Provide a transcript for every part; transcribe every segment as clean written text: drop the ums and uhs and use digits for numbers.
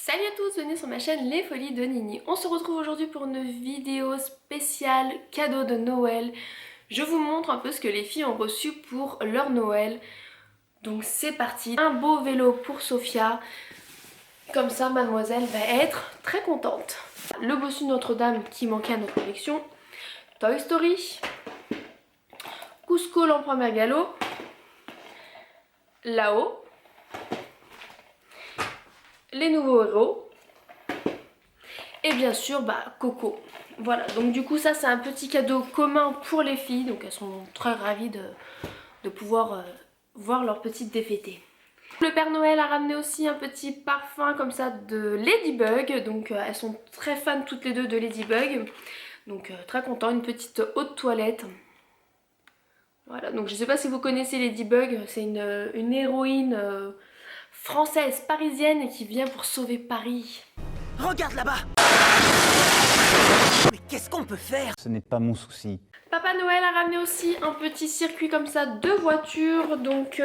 Salut à tous, bienvenue sur ma chaîne Les Folies de Nini. On se retrouve aujourd'hui pour une vidéo spéciale cadeau de Noël. Je vous montre un peu ce que les filles ont reçu pour leur Noël. Donc c'est parti. Un beau vélo pour Sophia. Comme ça, mademoiselle va être très contente. Le bossu de Notre-Dame qui manquait à notre collection. Toy Story. Cusco l'empereur Mégalo. Là-haut. Les nouveaux héros. Et bien sûr, Coco. Voilà, donc du coup ça c'est un petit cadeau commun pour les filles. Donc elles sont très ravies de pouvoir voir leur petite défêtée. Le Père Noël a ramené aussi un petit parfum comme ça de Ladybug. Donc elles sont très fans toutes les deux de Ladybug. Donc très content, une petite eau de toilette. Voilà, donc je sais pas si vous connaissez Ladybug, c'est une héroïne française, parisienne qui vient pour sauver Paris. Regarde là-bas! Mais qu'est-ce qu'on peut faire? Ce n'est pas mon souci. Papa Noël a ramené aussi un petit circuit comme ça de voitures, donc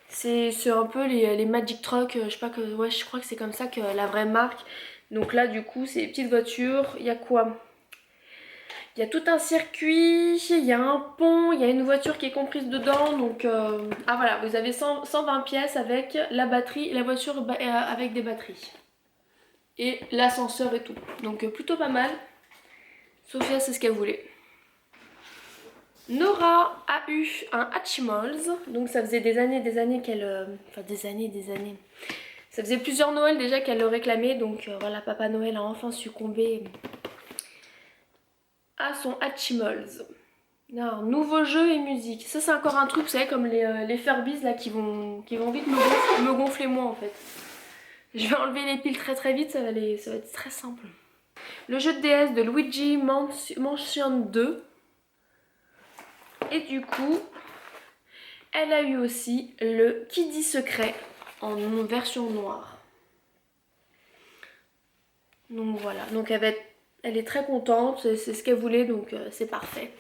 c'est un peu les Magic Truck, je sais pas que, ouais, je crois que c'est comme ça que la vraie marque. Donc là du coup c'est les petites voitures, il y a quoi? Il y a tout un circuit, il y a un pont, il y a une voiture qui est comprise dedans, donc ah voilà, vous avez 120 pièces avec la batterie, la voiture avec des batteries. Et l'ascenseur et tout, donc plutôt pas mal. Sophia c'est ce qu'elle voulait. Nora a eu un Hatchimals, donc ça faisait des années qu'elle... enfin des années. Ça faisait plusieurs Noëls déjà qu'elle le réclamait, donc voilà, Papa Noël a enfin succombé à son Hatchimals. Alors, nouveau jeu et musique. Ça c'est encore un truc, vous savez, comme les Furbies là qui vont vite me gonfler moi en fait. Je vais enlever les piles très vite, ça va être très simple. Le jeu de DS de Luigi Mansion 2. Et du coup, elle a eu aussi le Kiddy secret en version noire. Donc voilà, donc elle est très contente, c'est ce qu'elle voulait, donc c'est parfait.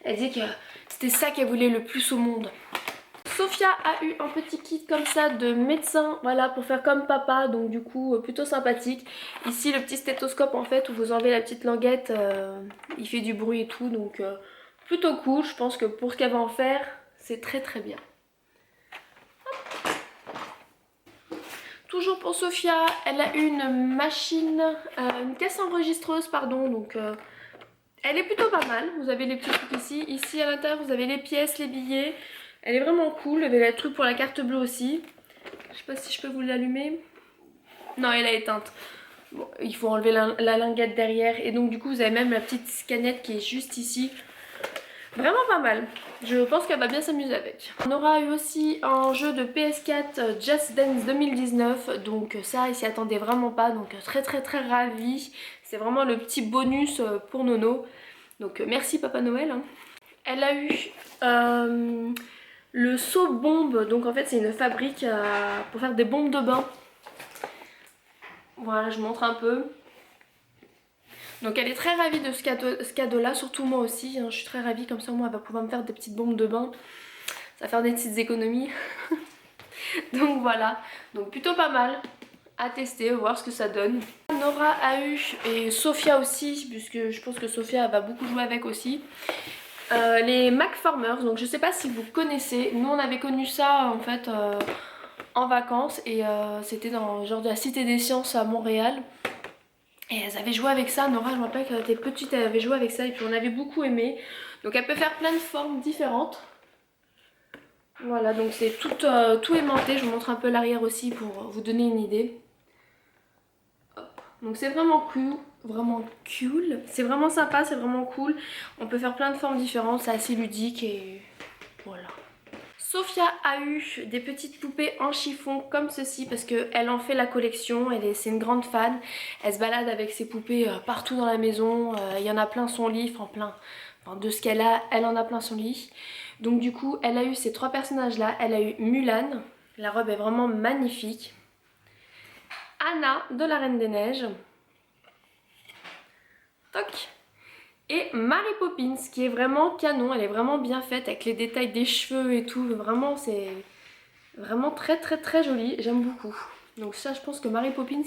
Elle dit que c'était ça qu'elle voulait le plus au monde. Sophia a eu un petit kit comme ça de médecin, voilà, pour faire comme papa, donc du coup plutôt sympathique. Ici le petit stéthoscope en fait où vous enlevez la petite languette, il fait du bruit et tout, donc plutôt cool. Je pense que pour ce qu'elle va en faire, c'est très bien. Toujours pour Sophia, elle a une machine, une caisse enregistreuse pardon, donc elle est plutôt pas mal. Vous avez les petits trucs ici, ici à l'intérieur vous avez les pièces, les billets. Elle est vraiment cool, il y avait le truc pour la carte bleue aussi. Je sais pas si je peux vous l'allumer. Non, elle est éteinte. Bon, il faut enlever la linguette derrière et donc du coup vous avez même la petite scanette qui est juste ici. Vraiment pas mal, je pense qu'elle va bien s'amuser avec. On aura eu aussi un jeu de PS4 Just Dance 2019, donc ça il s'y attendait vraiment pas, donc très ravie. C'est vraiment le petit bonus pour Nono, donc merci Papa Noël. Hein. Elle a eu le seau bombe, donc en fait c'est une fabrique pour faire des bombes de bain. Voilà, je montre un peu. Donc elle est très ravie de ce cadeau là, surtout moi aussi, hein, je suis très ravie, comme ça moi elle va pouvoir me faire des petites bombes de bain, ça va faire des petites économies. Donc voilà, donc plutôt pas mal à tester, voir ce que ça donne. Nora a eu, et Sophia aussi, puisque je pense que Sophia va beaucoup jouer avec aussi, les Macfarmers, donc je sais pas si vous connaissez, nous on avait connu ça en fait en vacances et c'était dans genre de la Cité des Sciences à Montréal. Et elles avaient joué avec ça, Nora je me rappelle qu'elle était petite, elle avait joué avec ça et puis on avait beaucoup aimé. Donc elle peut faire plein de formes différentes. Voilà, donc c'est tout aimanté, je vous montre un peu l'arrière aussi pour vous donner une idée. Hop. Donc c'est vraiment cool, c'est vraiment sympa, c'est vraiment cool. On peut faire plein de formes différentes, c'est assez ludique et voilà. Sophia a eu des petites poupées en chiffon comme ceci parce qu'elle en fait la collection, c'est une grande fan. Elle se balade avec ses poupées partout dans la maison, il y en a plein son lit, enfin de ce qu'elle a, elle en a plein son lit. Donc du coup elle a eu ces trois personnages là, elle a eu Mulan, la robe est vraiment magnifique. Anna de la Reine des Neiges. Toc. Et Mary Poppins qui est vraiment canon, elle est vraiment bien faite avec les détails des cheveux et tout, vraiment c'est vraiment très joli, j'aime beaucoup. Donc ça, je pense que Mary Poppins,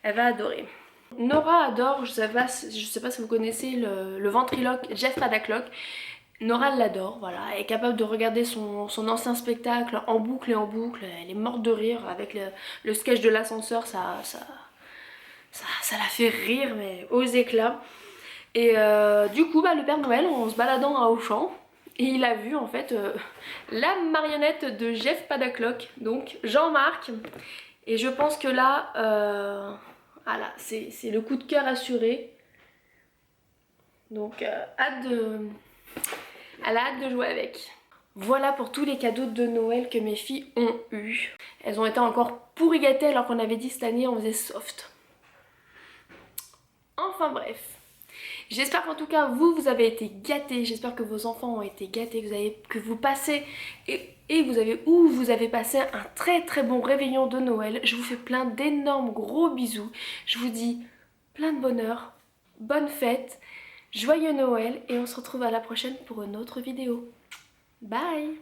elle va adorer. Nora adore, je sais pas si vous connaissez le ventriloque Jeff Paddock. Nora l'adore, voilà, elle est capable de regarder son ancien spectacle en boucle et en boucle, elle est morte de rire avec le sketch de l'ascenseur, ça la fait rire mais aux éclats. Et du coup le Père Noël, en se baladant à Auchan, et il a vu en fait la marionnette de Jeff Paddock, donc Jean-Marc. Et je pense que là, voilà, c'est le coup de cœur assuré. Donc elle a hâte de jouer avec. Voilà pour tous les cadeaux de Noël que mes filles ont eu. Elles ont été encore pourri gâtées alors qu'on avait dit cette année on faisait soft. Enfin bref. J'espère qu'en tout cas vous avez été gâtés, j'espère que vos enfants ont été gâtés, que vous passez et vous avez passé un très très bon réveillon de Noël. Je vous fais plein d'énormes gros bisous. Je vous dis plein de bonheur, bonne fête, joyeux Noël et on se retrouve à la prochaine pour une autre vidéo. Bye!